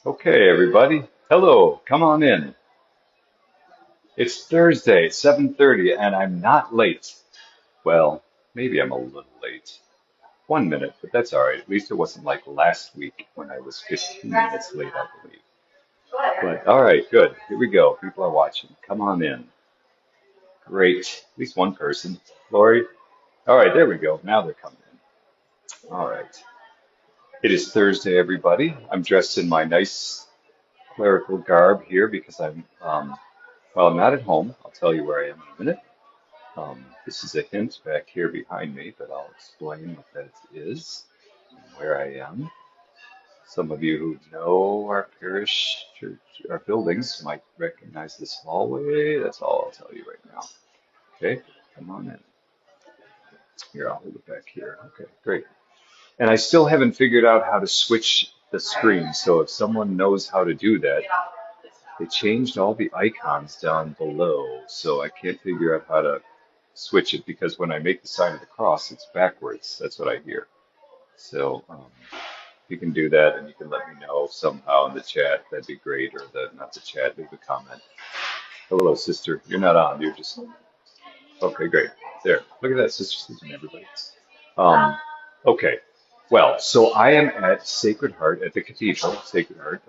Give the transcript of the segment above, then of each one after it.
Okay, everybody. Hello, come on in. It's Thursday, 7:30, and I'm not late. Well, maybe I'm a little late. 1 minute, but that's all right. At least it wasn't like last week when I was 15 minutes late, I believe. But all right, good. Here we go. People are watching. Come on in. Great. At least one person. Lori. All right, there we go. Now they're coming in. All right. It is Thursday, everybody. I'm dressed in my nice clerical garb here because well, I'm not at home. I'll tell you where I am in a minute. This is a hint back here behind me, but I'll explain what that is and where I am. Some of you who know our parish church, our buildings, might recognize this hallway. That's all I'll tell you right now. Okay, come on in. Here, I'll hold it back here. Okay, great. And I still haven't figured out how to switch the screen. So if someone knows how to do that, they changed all the icons down below. So I can't figure out how to switch it because when I make the sign of the cross, it's backwards. That's what I hear. So if you can do that and you can let me know somehow in the chat, that'd be great. Or not the chat, leave a comment. Hello, sister. You're not on. You're just okay. Great. There. Look at that, Sister Susan, everybody. Um, okay. Well, so I am at Sacred Heart at the Cathedral, Sacred Heart.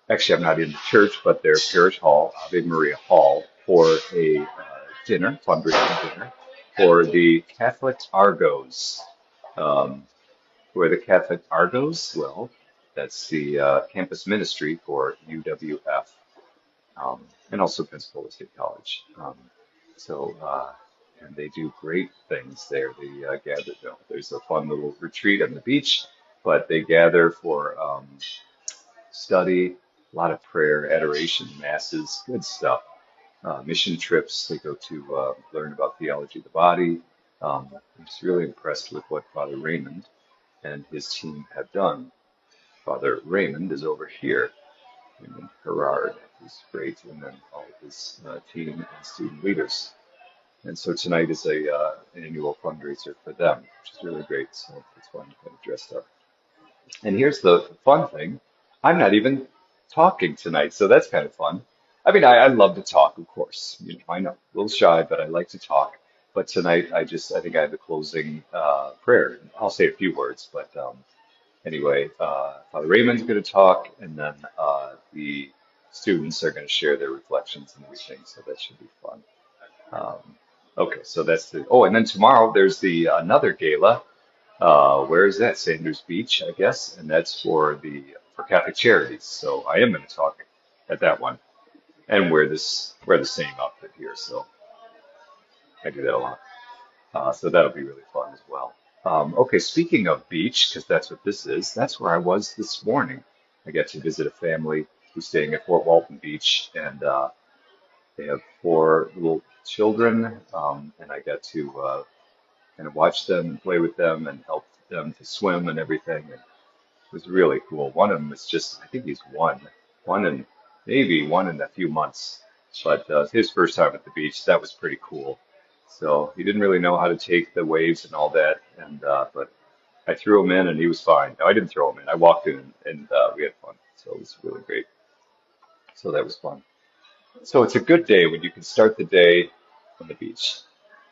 Actually, I'm not in the church, but their parish hall, Ave Maria Hall, for a dinner, fundraising dinner, for the Catholic Argos. Um, who are the Catholic Argos? Well, that's the campus ministry for UWF and also Pensacola State College. And they do great things there. They gather, there's a fun little retreat on the beach, but they gather for study, a lot of prayer, adoration, masses, good stuff. Mission trips, they go to learn about theology of the body. I'm just really impressed with what Father Raymond and his team have done. Father Raymond is over here, Raymond Herrard, who's great, and then all of his team and student leaders. And so tonight is an annual fundraiser for them, which is really great. So it's fun to kind of dressed up. And here's the fun thing. I'm not even talking tonight, so that's kind of fun. I mean, I love to talk, of course. You know, I know, a little shy, but I like to talk. But tonight, I think I have the closing prayer. I'll say a few words, but anyway, Father Raymond's going to talk, and then the students are going to share their reflections and everything, so that should be fun. Okay, so and then tomorrow there's the another gala. Where is that? Sanders Beach, I guess, and that's for Catholic Charities. So I am going to talk at that one and wear the same outfit here. So I do that a lot. So that'll be really fun as well. Okay, speaking of beach, because that's what this is, that's where I was this morning. I got to visit a family who's staying at Fort Walton Beach, and they have four little children, and I got to kind of watch them and play with them and help them to swim and everything. And it was really cool. One of them is I think he's one and maybe one in a few months. But his first time at the beach, that was pretty cool. So he didn't really know how to take the waves and all that, and but I threw him in and he was fine. No, I didn't throw him in. I walked in and we had fun. So it was really great. So that was fun. So it's a good day when you can start the day on the beach.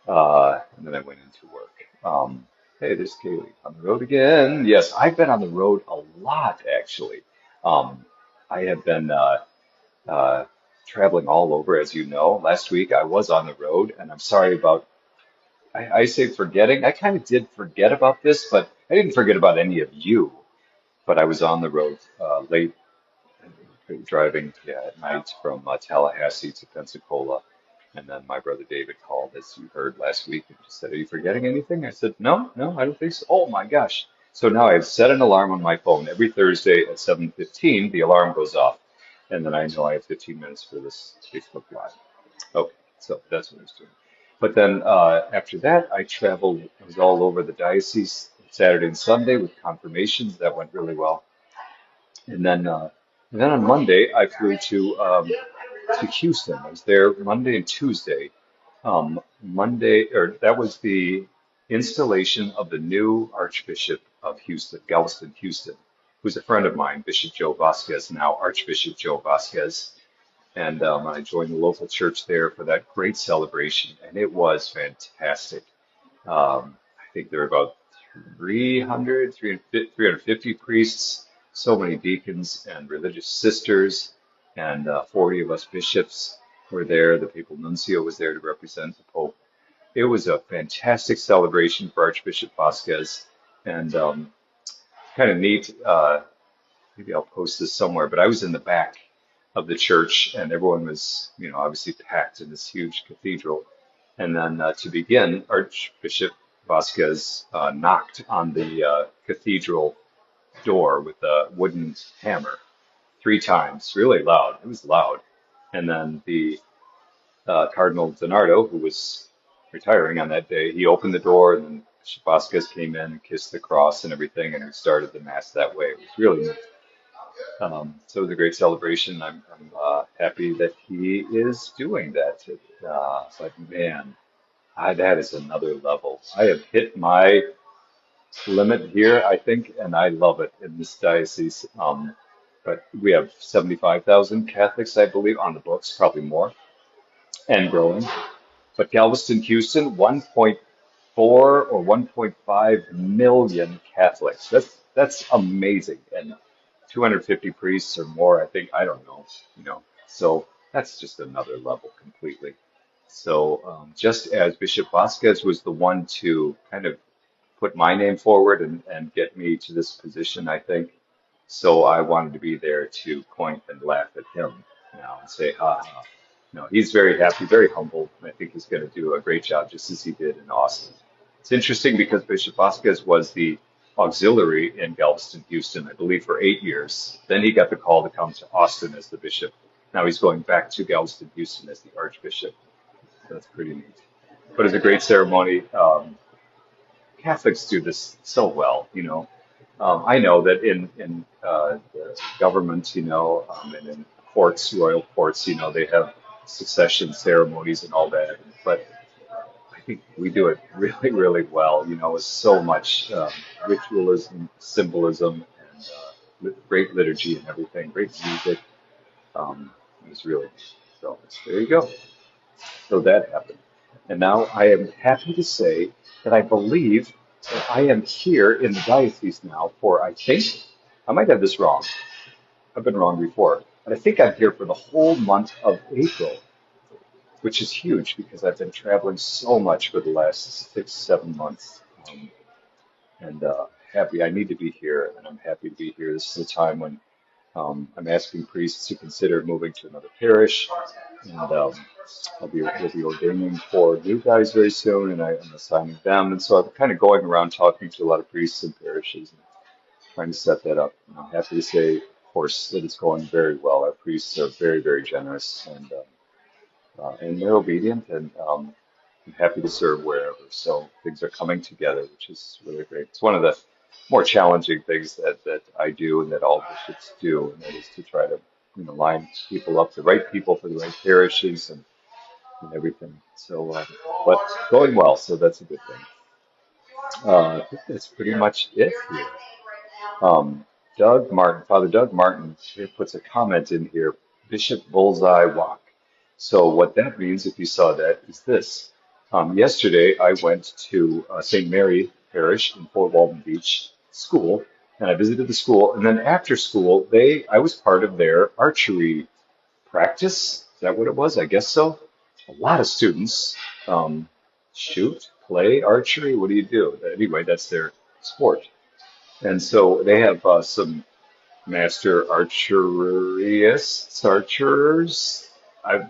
And then I went into work. Hey, there's Kaylee on the road again. Yes, I've been on the road a lot actually. Um, I have been uh, traveling all over, as you know. Last week I was on the road, and I'm sorry about, I say forgetting. I kind of did forget about this, but I didn't forget about any of you. But I was on the road late driving at night from Tallahassee to Pensacola. And then my brother David called, as you heard last week, and just said, "Are you forgetting anything?" I said, "No, no, I don't think so." Oh my gosh. So now I've set an alarm on my phone. Every Thursday at 7:15, the alarm goes off. And then I know I have 15 minutes for this Facebook Live. Okay, so that's what I was doing. But then after that, I was all over the diocese Saturday and Sunday with confirmations. That went really well. And then on Monday, I flew to Houston. I was there Monday and Tuesday. That was the installation of the new Archbishop of Houston, Galveston, Houston. who's a friend of mine, Bishop Joe Vasquez, now Archbishop Joe Vasquez. And I joined the local church there for that great celebration, and it was fantastic. I think there were about 350 priests, so many deacons and religious sisters, and 40 of us bishops were there. The papal nuncio was there to represent the Pope. It was a fantastic celebration for Archbishop Vasquez, and kind of neat. Maybe I'll post this somewhere, but I was in the back of the church, and everyone was, obviously packed in this huge cathedral. And then to begin, Archbishop Vasquez knocked on the cathedral door with a wooden hammer 3 times, really loud. It was loud. And then the Cardinal Donardo, who was retiring on that day, he opened the door, and then Bishop Vasquez came in and kissed the cross and everything, and we started the mass that way. It was really neat. So it was a great celebration. I'm happy that he is doing that. But man, that is another level. I have hit my limit here, I think, and I love it in this diocese. But we have 75,000 Catholics, I believe, on the books, probably more, and growing. But Galveston, Houston, 1.4 or 1.5 million Catholics. That's amazing. And 250 priests or more, I think. I don't know, So that's just another level completely. So just as Bishop Vasquez was the one to kind of put my name forward and get me to this position, I think. So I wanted to be there to point and laugh at him now and say, ha ha. No, he's very happy, very humble, and I think he's going to do a great job just as he did in Austin. It's interesting because Bishop Vasquez was the auxiliary in Galveston, Houston, I believe, for 8 years. Then he got the call to come to Austin as the bishop. Now he's going back to Galveston, Houston as the archbishop. So that's pretty neat. But it's a great ceremony. Catholics do this so well. I know that in the government, and in courts, royal courts, they have succession ceremonies and all that. But I think we do it really, really well, with so much ritualism, symbolism, and great liturgy and everything, great music. It was really neat. So there you go. So that happened. And now I am happy to say that I believe that I am here in the diocese now for, I think, I might have this wrong. I've been wrong before. But I think I'm here for the whole month of April, which is huge because I've been traveling so much for the last 6, 7 months. And happy, I need to be here, and I'm happy to be here. This is a time when I'm asking priests to consider moving to another parish, and we'll be ordaining 4 new guys very soon, and I'm assigning them. And so I'm kind of going around talking to a lot of priests and parishes and trying to set that up. And I'm happy to say, of course, that it's going very well. Our priests are very, very generous, and they're obedient, and I'm happy to serve wherever. So things are coming together, which is really great. It's one of the more challenging things that I do and that all bishops do, and that is to try to line people up, the right people for the right parishes and everything. So, but going well, so that's a good thing. I think that's pretty much it here. Father Doug Martin here puts a comment in here, Bishop Bullseye Walk. So what that means, if you saw that, is this. Yesterday, I went to St. Mary Parish in Fort Walton Beach School, and I visited the school. And then after school, I was part of their archery practice. Is that what it was? I guess so. A lot of students shoot, play archery. What do you do? Anyway, that's their sport. And so they have some master archers.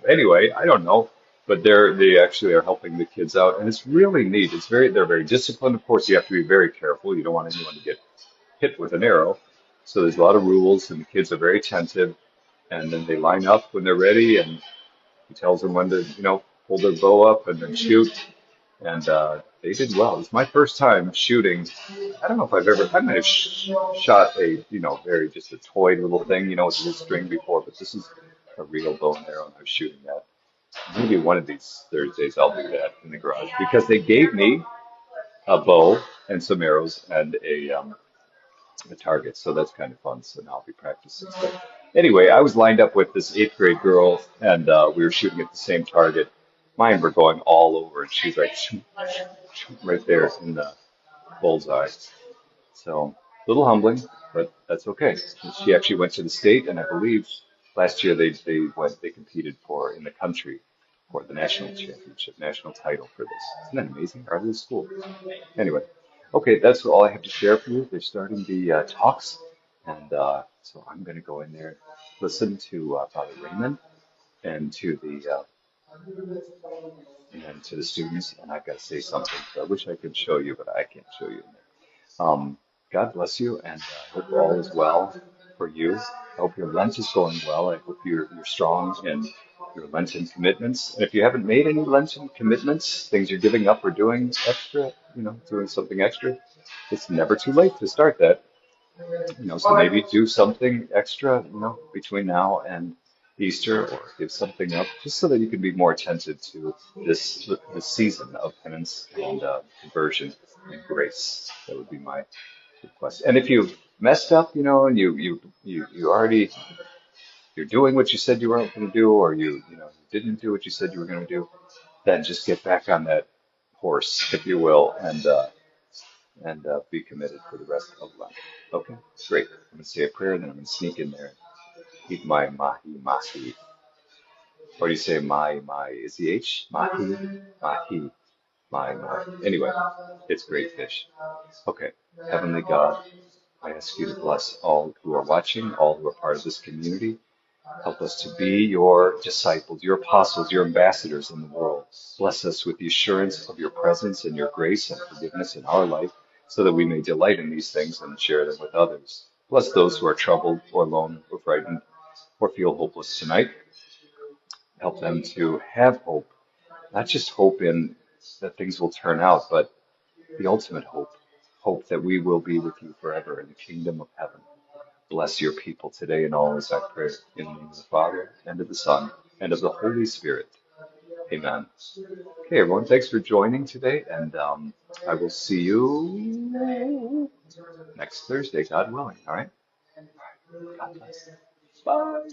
Anyway, I don't know, but they actually are helping the kids out, and it's really neat. They're very disciplined. Of course, you have to be very careful. You don't want anyone to get hit with an arrow. So there's a lot of rules, and the kids are very attentive. And then they line up when they're ready, and he tells them when to, hold their bow up and then shoot. And they did well. It was my first time shooting. I don't know if I might have shot a, just a toy little thing, with a little string before, but this is a real bow and arrow, and I was shooting that. Maybe one of these Thursdays I'll do that in the garage because they gave me a bow and some arrows and a target. So that's kind of fun. So now I'll be practicing. But anyway, I was lined up with this eighth grade girl, and we were shooting at the same target. Mine were going all over, and she's like shoot, shoot, shoot, right there in the bullseye. So a little humbling, but that's okay. She actually went to the state, and I believe last year they competed for in the country for the national championship, national title for this. Isn't that amazing? Our little school. Anyway, okay, that's all I have to share for you. They're starting the talks, and so I'm going to go in there, listen to Father Raymond and to the students, and I've got to say something. So I wish I could show you, but I can't show you in there. God bless you, and I hope all is well for you. I hope your Lent is going well. I hope you're strong in your Lenten commitments. And if you haven't made any Lenten commitments, things you're giving up or doing extra, doing something extra, it's never too late to start that. So maybe do something extra, between now and Easter, or give something up, just so that you can be more attentive to this season of penance and conversion and grace. That would be my request. And if you messed up, and you already you're doing what you said you weren't going to do, or you didn't do what you said you were going to do, then just get back on that horse, if you will, and be committed for the rest of life. Okay, great. I'm going to say a prayer, and then I'm going to sneak in there and eat my mahi. Or do you say my? Is the H? Mahi, my. Anyway, it's great fish. Okay, Heavenly God, I ask you to bless all who are watching, all who are part of this community. Help us to be your disciples, your apostles, your ambassadors in the world. Bless us with the assurance of your presence and your grace and forgiveness in our life, so that we may delight in these things and share them with others. Bless those who are troubled or alone or frightened or feel hopeless tonight. Help them to have hope, not just hope in that things will turn out, but the ultimate hope, hope that we will be with you forever in the kingdom of heaven. Bless your people today and always, I pray, in the name of the Father, and of the Son, and of the Holy Spirit. Amen. Okay, everyone, thanks for joining today, and I will see you next Thursday, God willing. All right? God bless. Bye.